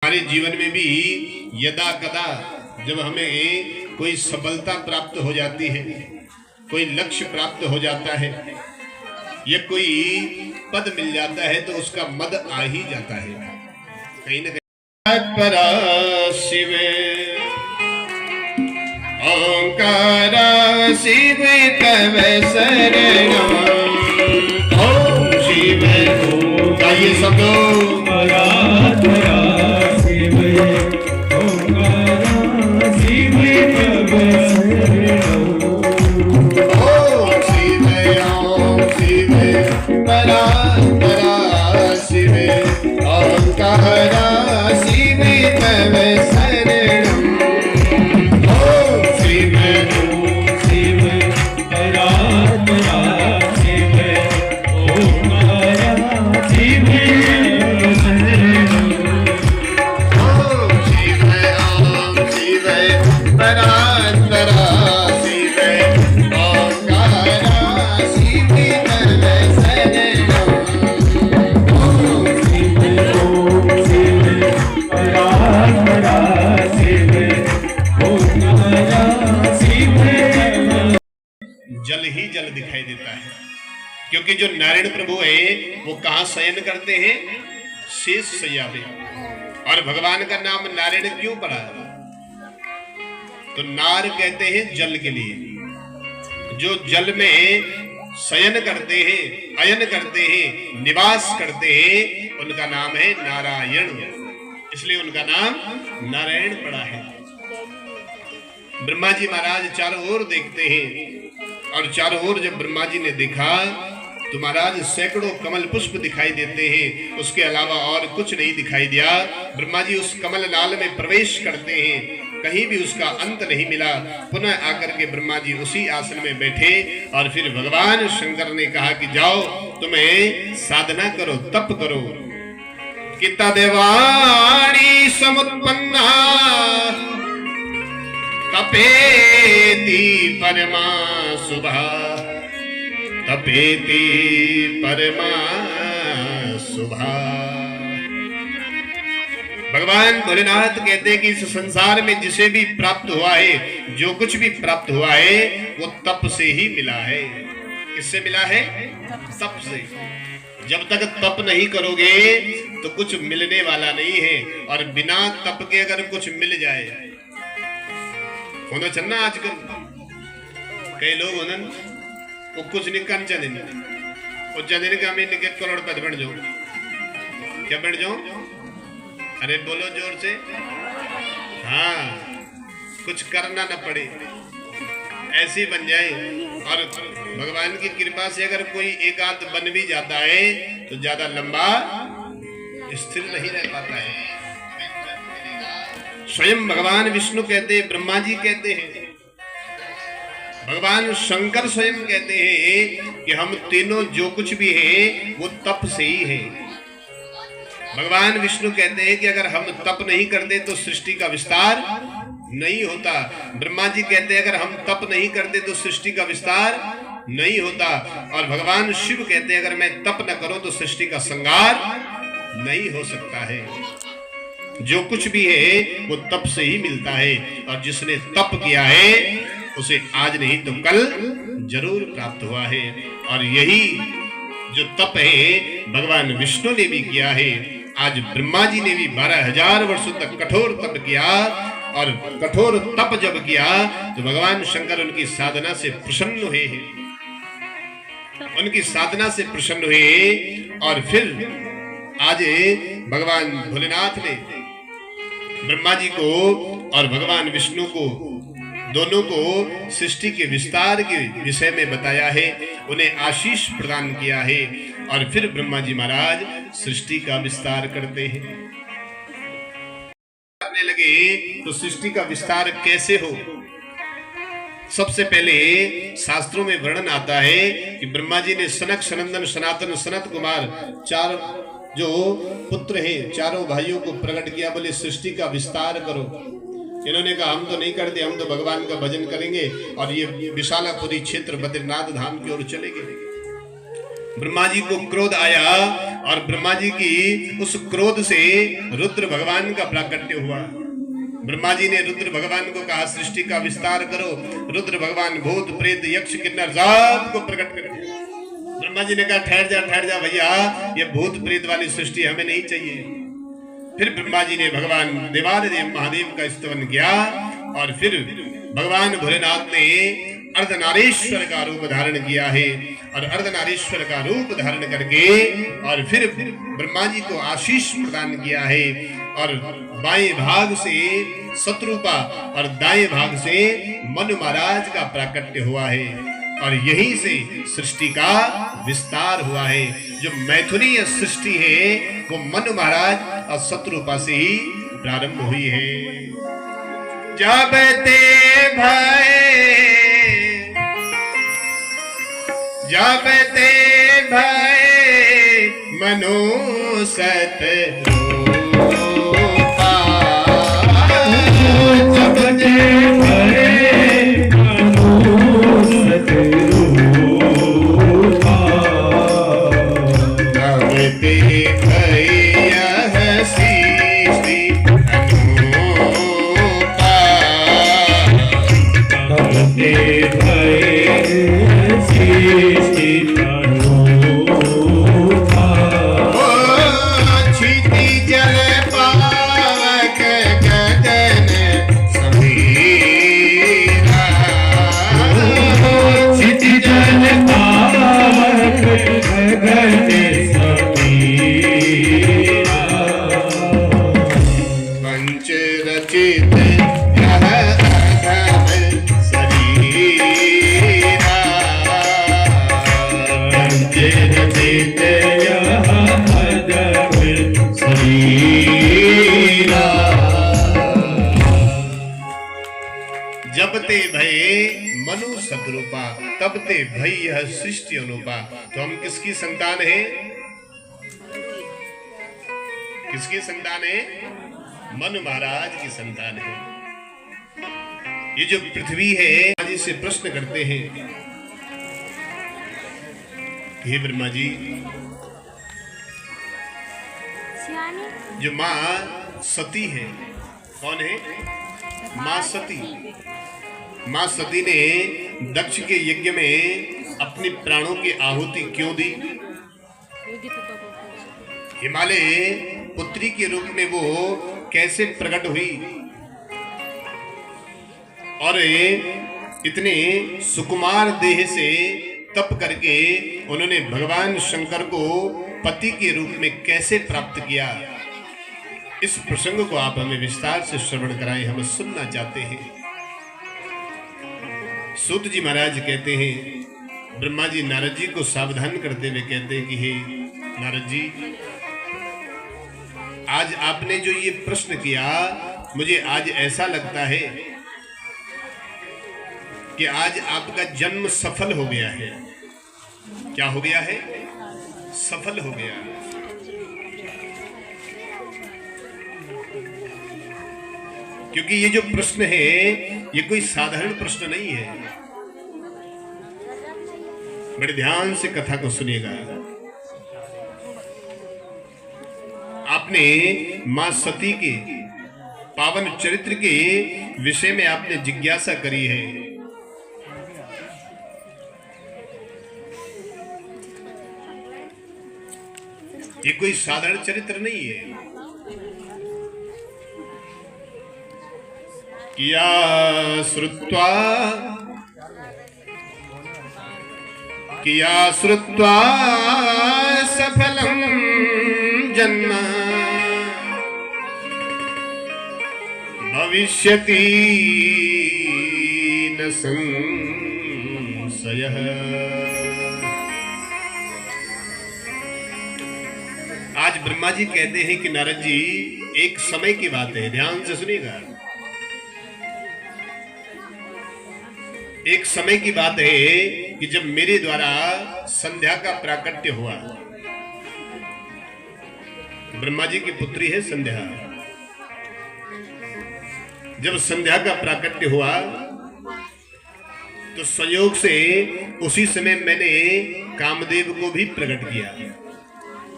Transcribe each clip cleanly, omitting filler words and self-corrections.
हमारे जीवन में भी यदा कदा जब हमें कोई सफलता प्राप्त हो जाती है, कोई लक्ष्य प्राप्त हो जाता है या कोई पद मिल जाता है, तो उसका मद आ ही जाता है कहीं ना कहीं। परा शिव ओंकार शिव तव शरण ओम शिव गाइए सब लोग। जल ही जल दिखाई देता है, क्योंकि जो नारायण प्रभु है वो कहां शयन करते हैं? शेष शैया पे। और भगवान का नाम नारायण क्यों पड़ा? तो नार कहते हैं जल के लिए, जो जल में शयन करते हैं, अयन करते हैं, निवास करते हैं, उनका नाम है नारायण, इसलिए उनका नाम नारायण पड़ा है। ब्रह्मा जी महाराज चारों ओर देखते हैं, और चारों ओर जब ब्रह्मा जी ने देखा तो महाराज सैकड़ों कमल पुष्प दिखाई देते हैं, उसके अलावा और कुछ नहीं दिखाई दिया। ब्रह्मा जी उस कमल नाल में प्रवेश करते हैं, कहीं भी उसका अंत नहीं मिला। पुनः आकर के ब्रह्मा जी उसी आसन में बैठे, और फिर भगवान शंकर ने कहा कि जाओ तुम्हें साधना करो, तप करो। किता देवाणी समुत्पन्ना तपेति परमा सुभा, तपेति परमा सुभा। भगवान भोलेनाथ कहते हैं कि इस संसार में जिसे भी प्राप्त हुआ है, जो कुछ भी प्राप्त हुआ है, वो तप से ही मिला है। किससे मिला है? तप से। जब तक तप नहीं करोगे तो कुछ मिलने वाला नहीं है, और बिना तप के अगर कुछ मिल जाए, होना चलना आजकल कई लोग होना वो कुछ नहीं कंचा दिन का मैं निकल करोड़पति बन जाऊं। क्या बन जाऊं? अरे बोलो जोर से। हाँ, कुछ करना न पड़े, ऐसी बन जाए। और भगवान की कृपा से अगर कोई एक आध बन भी जाता है तो ज्यादा लंबा स्थिर नहीं रह पाता है। स्वयं भगवान विष्णु कहते हैं, ब्रह्मा जी कहते हैं, भगवान शंकर स्वयं कहते हैं कि हम तीनों जो कुछ भी हैं वो तप से ही है। भगवान विष्णु कहते हैं कि अगर हम तप नहीं करते तो सृष्टि का विस्तार नहीं होता। ब्रह्मा जी कहते हैं अगर हम तप नहीं करते तो सृष्टि का विस्तार नहीं होता। और भगवान शिव कहते हैं अगर मैं तप न करूं तो सृष्टि का संहार नहीं हो सकता है। जो कुछ भी है वो तप से ही मिलता है, और जिसने तप किया है उसे आज नहीं तो कल जरूर प्राप्त हुआ है। और यही जो तप है भगवान विष्णु ने भी किया है। आज ब्रह्मा जी ने भी 12,000 वर्षों तक कठोर तप किया, और कठोर तप जब किया तो भगवान शंकर उनकी साधना से प्रसन्न हुए हैं, उनकी साधना से प्रसन्न हुए। और फिर आज भगवान भोलेनाथ ने ब्रह्मा जी को और भगवान विष्णु को, दोनों को सृष्टि के विस्तार के विषय में बताया है, उन्हें आशीष प्रदान किया है। और फिर ब्रह्मा जी महाराज सृष्टि का विस्तार करते हैं। करने लगे तो सृष्टि का विस्तार कैसे हो? सबसे पहले शास्त्रों में वर्णन आता है कि ब्रह्मा जी ने सनक, सनंदन, सनातन, सनत कुमार, चार जो पुत्र हैं, चारों भाइयों को प्रकट किया, बोले सृष्टि का विस्तार करो। इन्होंने कहा हम तो नहीं करते, हम तो भगवान का भजन करेंगे और ये विशालापुरी क्षेत्र बद्रीनाथ धाम की ओर चलेंगे। ब्रह्मा जी को क्रोध आया और ब्रह्मा जी की उस क्रोध से रुद्र भगवान का प्राकट्य हुआ। ब्रह्मा जी ने रुद्र भगवान को कहा सृष्टि का विस्तार करो। रुद्र भगवान भूत प्रेत यक्ष किन्नर सबको प्रकट कर दिया। ब्रह्मा जी ने कहा ठहर जा भैया, ये भूत प्रेत वाली सृष्टि हमें नहीं चाहिए। फिर ब्रह्मा जी ने भगवान देवादिदेव महादेव का स्तवन किया और फिर भगवान भोलेनाथ ने अर्धनारीश्वर का रूप धारण किया है और अर्धनारीश्वर का रूप धारण करके और फिर ब्रह्मा जी को आशीष प्रदान किया है और बाएं भाग से शत्रुपा और दाएं भाग से मनु महाराज का प्राकट्य हुआ है और यहीं से सृष्टि का विस्तार हुआ है। जो मैथुनीय सृष्टि है वो मनु महाराज और शत्रुपा से ही प्रारंभ हुई है। जब ते भय मनो सत रूपा, जब ते भय मनो सत रूपा, जब ते भय सृष्टि अनूपा, तब ते भय सृष्टि जबते भय मनु सतरूपा तबते भय यह सृष्टि अनुपा। तो हम किसकी संतान है? किसकी संतान है? मनु महाराज की संतान है। ये जो पृथ्वी है आज इसे प्रश्न करते हैं, हे ब्रह्मा जी, जो माँ सती है, कौन है? माँ सती। माँ सती ने दक्ष के यज्ञ में अपने प्राणों की आहुति क्यों दी? हिमालय पुत्री के रूप में वो कैसे प्रकट हुई और इतने सुकुमार देह से तप करके उन्होंने भगवान शंकर को पति के रूप में कैसे प्राप्त किया? इस प्रसंग को आप हमें विस्तार से श्रवण कराएं, हम सुनना चाहते हैं। सूत जी महाराज कहते हैं, ब्रह्मा जी नारद जी को सावधान करते हुए कहते हैं कि हे नारद जी, आज आपने जो ये प्रश्न किया, मुझे आज ऐसा लगता है कि आज आपका जन्म सफल हो गया है। क्या हो गया है? सफल हो गया। क्योंकि ये जो प्रश्न है ये कोई साधारण प्रश्न नहीं है। बड़े ध्यान से कथा को सुनिएगा। आपने मां सती के पावन चरित्र के विषय में आपने जिज्ञासा करी है। ये कोई साधारण चरित्र नहीं है। किया श्रुत्वा सफलम जन्म भविष्यति न संशयः। आज ब्रह्मा जी कहते हैं कि नारद जी, एक समय की बात है, ध्यान से सुनिएगा। एक समय की बात है कि जब मेरे द्वारा संध्या का प्राकट्य हुआ। ब्रह्मा जी की पुत्री है संध्या। जब संध्या का प्राकट्य हुआ तो संयोग से उसी समय मैंने कामदेव को भी प्रकट किया।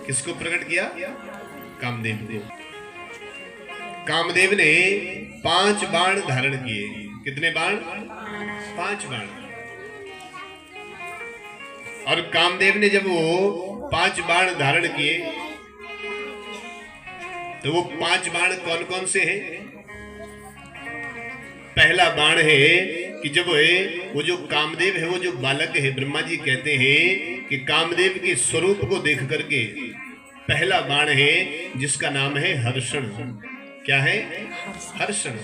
किसको प्रकट किया? कामदेव को। कामदेव ने 5 बाण धारण किए। कितने बाण? 5 बाण। और कामदेव ने जब वो 5 बाण धारण किए तो वो 5 बाण कौन कौन से हैं? पहला बाण है कि जब वो जो कामदेव है, वो जो बालक है, ब्रह्मा जी कहते हैं कि कामदेव के स्वरूप को देख करके पहला बाण है जिसका नाम है हर्षण। क्या है? हर्षण।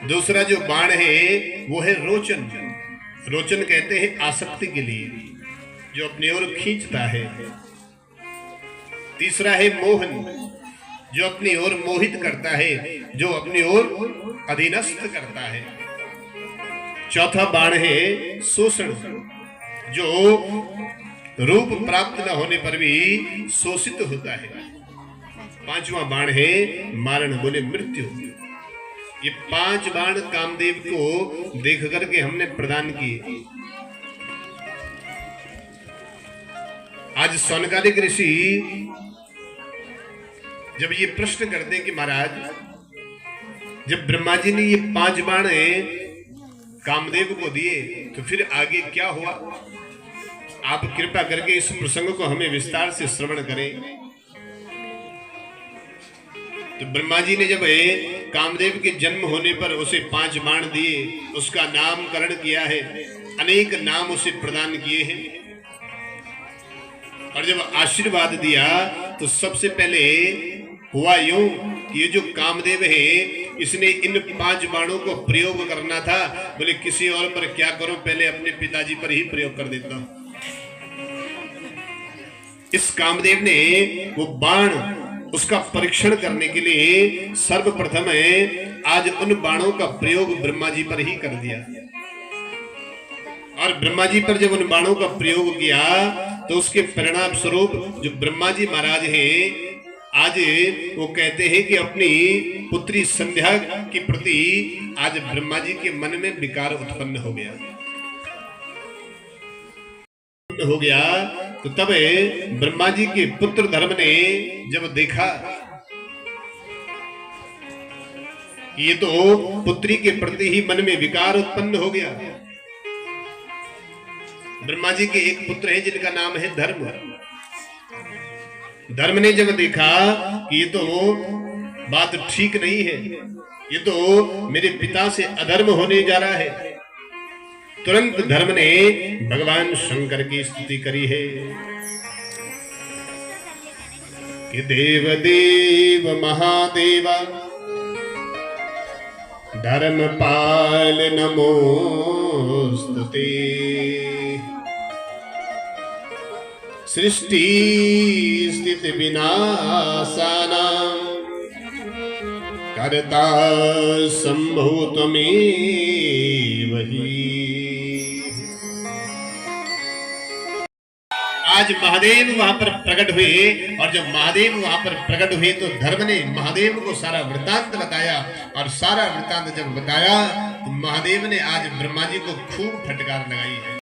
दूसरा जो बाण है वो है रोचन। रोचन कहते हैं आसक्ति के लिए, जो अपनी ओर खींचता है। तीसरा है मोहन, जो अपनी ओर मोहित करता है, जो अपनी ओर अधीनस्थ करता है। चौथा बाण है शोषण, जो रूप प्राप्त न होने पर भी शोषित होता है। पांचवा बाण है मारण, बोले मृत्यु। ये 5 बाण कामदेव को देख करके हमने प्रदान किए। आज सौनकादिक ऋषि जब ये प्रश्न करते कि महाराज, जब ब्रह्मा जी ने ये 5 बाण कामदेव को दिए तो फिर आगे क्या हुआ? आप कृपा करके इस प्रसंग को हमें विस्तार से श्रवण करें। तो ब्रह्मा जी ने जब कामदेव के जन्म होने पर उसे 5 बाण दिए, उसका नामकरण किया है, अनेक नाम उसे प्रदान किए हैं। और जब आशीर्वाद दिया तो सबसे पहले हुआ यूं कि ये जो कामदेव है, इसने इन 5 बाणों को प्रयोग करना था। बोले किसी और पर क्या करूं, पहले अपने पिताजी पर ही प्रयोग कर देता हूं। इस कामदेव ने वो बाण उसका परीक्षण करने के लिए सर्वप्रथम आज उन बाणों का प्रयोग ब्रह्मा जी पर ही कर दिया। और ब्रह्मा जी पर जब उन बाणों का प्रयोग किया तो उसके परिणाम स्वरूप जो ब्रह्मा जी महाराज हैं, आज वो कहते हैं कि अपनी पुत्री संध्या के प्रति आज ब्रह्मा जी के मन में विकार उत्पन्न हो गया। तो तब ब्रह्मा जी के पुत्र धर्म ने जब देखा कि ये तो पुत्री के प्रति ही मन में विकार उत्पन्न हो गया। ब्रह्मा जी के एक पुत्र है जिनका नाम है धर्म। धर्म ने जब देखा कि ये तो बात ठीक नहीं है, ये तो मेरे पिता से अधर्म होने जा रहा है, तुरंत धर्म ने भगवान शंकर की स्तुति करी है कि देव देव महादेव धर्मपाल नमोस्तुते, सृष्टि स्थिति विनाशानां कर्ता शंभो त्वमेव हि। आज महादेव वहां पर प्रकट हुए, और जब महादेव वहां पर प्रकट हुए तो धर्म ने महादेव को सारा वृत्तांत बताया। और सारा वृत्तांत जब बताया तो महादेव ने आज ब्रह्मा जी को खूब फटकार लगाई है।